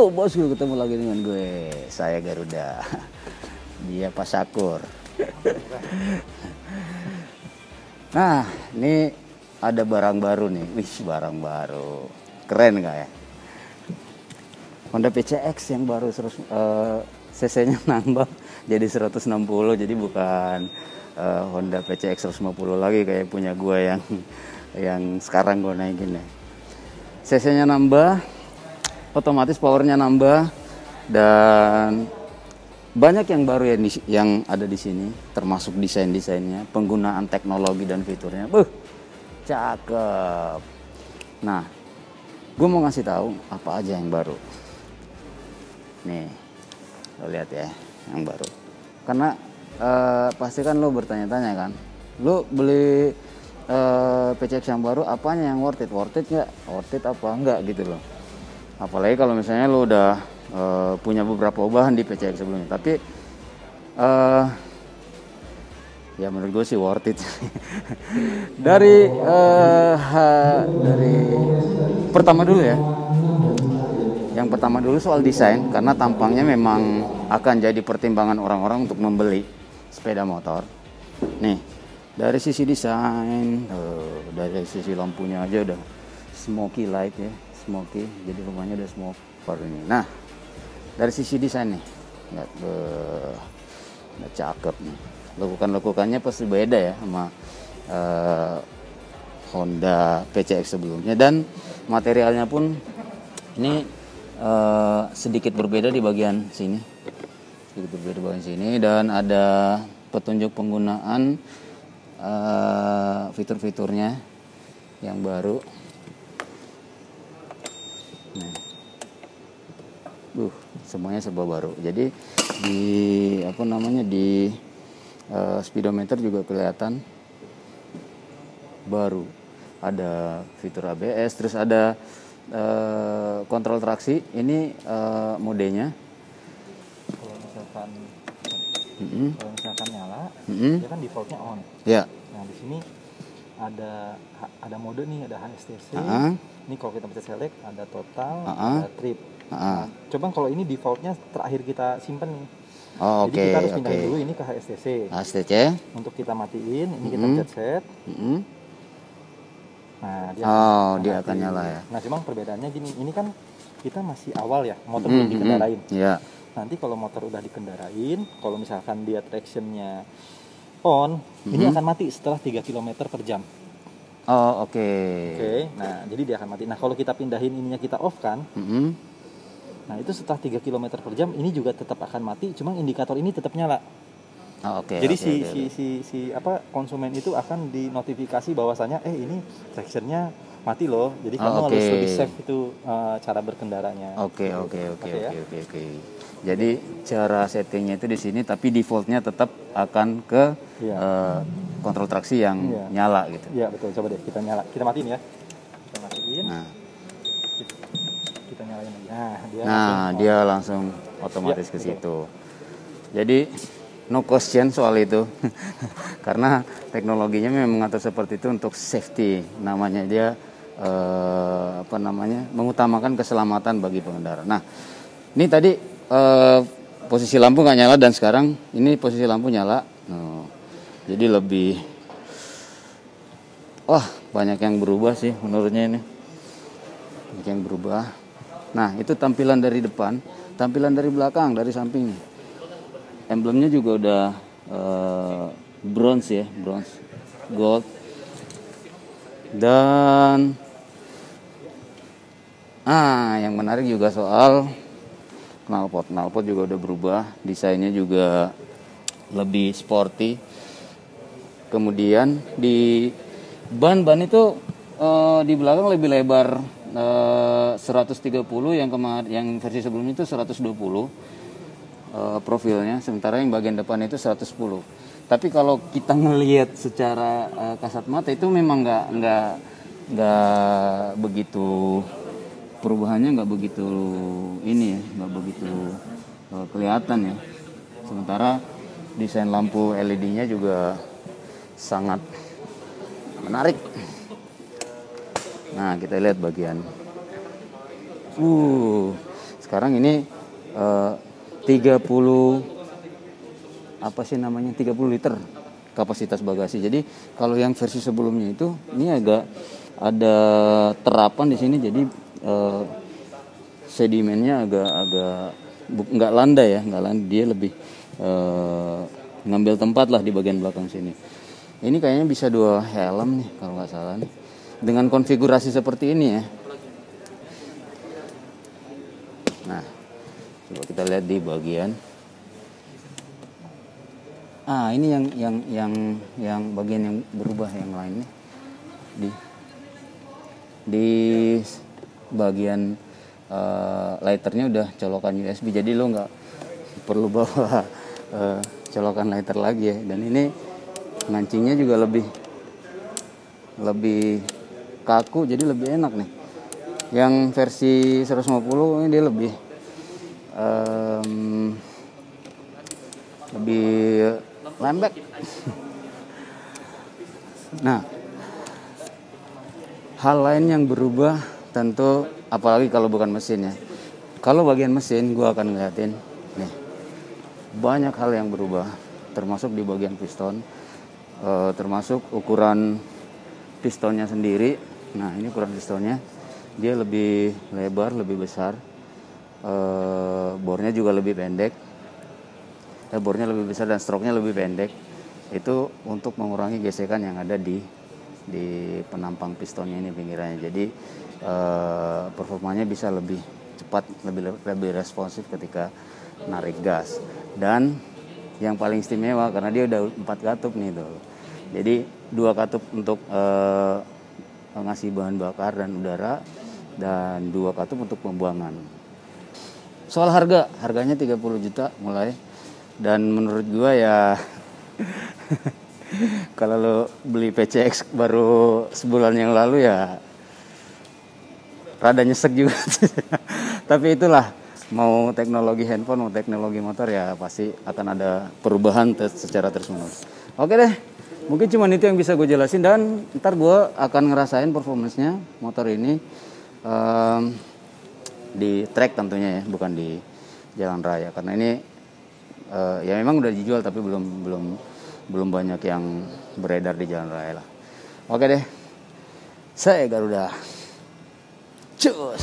Yo bosku, ketemu lagi dengan gue. Saya Garuda. Dia Pak Syakur. Nah, ini ada barang baru nih. Wih, barang baru. Keren nggak ya? Honda PCX yang baru cc-nya nambah jadi 160. Jadi bukan Honda PCX 150 lagi kayak punya gue yang sekarang gue naikin ya. cc-nya nambah, otomatis powernya nambah, dan banyak yang baru ya yang ada di sini, termasuk desainnya, penggunaan teknologi dan fiturnya. Cakep. Nah, gue mau ngasih tahu apa aja yang baru. Nih, lo lihat ya yang baru. Karena pasti kan lo bertanya-tanya kan, lo beli PCX yang baru, apanya yang worth it nggak? Worth it apa enggak gitu loh. Apalagi kalau misalnya lo udah punya beberapa bahan di PCX sebelumnya. Tapi ya menurut gue sih worth it. dari pertama dulu ya. Yang pertama dulu soal desain, karena tampangnya memang akan jadi pertimbangan orang-orang untuk membeli sepeda motor. Nih, dari sisi desain, dari sisi lampunya aja udah smoky light ya. Smoky, jadi rumahnya udah smoke ini. Nah, dari sisi desain nih, lihat, udah cakep nih. Lekukannya pasti beda ya sama Honda PCX sebelumnya, dan materialnya pun ini sedikit berbeda di bagian sini, dan ada petunjuk penggunaan fitur-fiturnya yang baru. Nah, semuanya serba baru. Jadi di speedometer juga kelihatan baru. Ada fitur ABS, terus ada kontrol traksi. Ini modenya. Kalau misalkan nyala, dia kan defaultnya on. Ya. Nah di sini ada mode nih, ada HSTC. Ini kalau kita pencet select, ada total, ada trip. Nah, coba kalau ini defaultnya terakhir kita simpen nih. Jadi kita harus pindahin dulu ini ke HSTC. Untuk kita matiin, ini kita pencet set. Nah, dia akan nyala ya. Nah, cuma perbedaannya gini, ini kan kita masih awal ya, motor belum dikendarain. Yeah. Nanti kalau motor udah dikendarain, kalau misalkan dia tractionnya on, ini akan mati setelah 3 km per jam. Oke, nah jadi dia akan mati. Nah, kalau kita pindahin ininya, kita off kan, nah itu setelah 3 km per jam, ini juga tetap akan mati, cuma indikator ini tetap nyala. Jadi konsumen itu akan dinotifikasi bahwasanya ini tractionnya mati loh. Jadi kamu harus lebih safe itu cara berkendaranya. Oke. Jadi cara settingnya itu di sini, tapi defaultnya tetap akan ke kontrol traksi yang nyala gitu. Iya betul. Coba deh kita kita matiin ya. Kita matiin. Nah, kita nyalain lagi. Dia langsung otomatis ke situ. Jadi no question soal itu. Karena teknologinya memang mengatur seperti itu untuk safety. Namanya dia mengutamakan keselamatan bagi pengendara. Nah, ini tadi posisi lampu nggak nyala, dan sekarang ini posisi lampu nyala. Jadi lebih banyak yang berubah sih menurutnya ini. Banyak yang berubah. Nah, itu tampilan dari depan, tampilan dari belakang, dari samping nih. Emblemnya juga udah bronze gold. Dan yang menarik juga soal knalpot juga udah berubah, desainnya juga lebih sporty. Kemudian di ban itu di belakang lebih lebar 130, yang versi sebelumnya itu 120 profilnya, sementara yang bagian depan itu 110. Tapi kalau kita ngelihat secara kasat mata itu memang nggak begitu, perubahannya nggak begitu nggak begitu kelihatan ya. Sementara desain lampu LED-nya juga sangat menarik. Nah, kita lihat bagian sekarang ini 30 apa sih namanya 30 liter kapasitas bagasi. Jadi kalau yang versi sebelumnya itu ini agak ada terapan di sini, jadi sedimennya agak nggak landai ya, nggak landai, dia lebih ngambil tempat lah di bagian belakang sini. Ini kayaknya bisa 2 helm nih kalau nggak salah nih, dengan konfigurasi seperti ini ya. Nah, coba kita lihat di bagian. Ini yang bagian yang berubah yang lain nih. Di bagian lighternya udah colokan USB, jadi lo nggak perlu bawa colokan lighter lagi ya. Dan ini ngancingnya juga lebih kaku, jadi lebih enak nih. Yang versi 150 ini dia lebih lembek. Nah, hal lain yang berubah tentu, apalagi kalau bukan mesin ya. Kalau bagian mesin gue akan ngeliatin nih, banyak hal yang berubah, termasuk di bagian piston, termasuk ukuran pistonnya sendiri. Nah, ini ukuran pistonnya, dia lebih lebar, lebih besar, bornya juga lebih pendek. Bornya lebih besar dan stroke-nya lebih pendek. Itu untuk mengurangi gesekan yang ada di penampang pistonnya ini, pinggirannya. Jadi performanya bisa lebih cepat, lebih responsif ketika narik gas. Dan yang paling istimewa karena dia udah 4 katup nih tuh. Jadi 2 katup untuk ngasih bahan bakar dan udara, dan 2 katup untuk pembuangan. Soal harganya 30 juta mulai. Dan menurut gua ya kalau lo beli PCX baru sebulan yang lalu ya rada nyesek juga. Tapi itulah, mau teknologi handphone, mau teknologi motor, ya pasti akan ada perubahan secara terus-menerus. Oke deh, mungkin cuma itu yang bisa gue jelasin, dan ntar gue akan ngerasain performance-nya motor ini di track tentunya ya, bukan di jalan raya, karena ini ya memang udah dijual tapi belum banyak yang beredar di jalan raya lah. Oke deh, saya Garuda. Cus.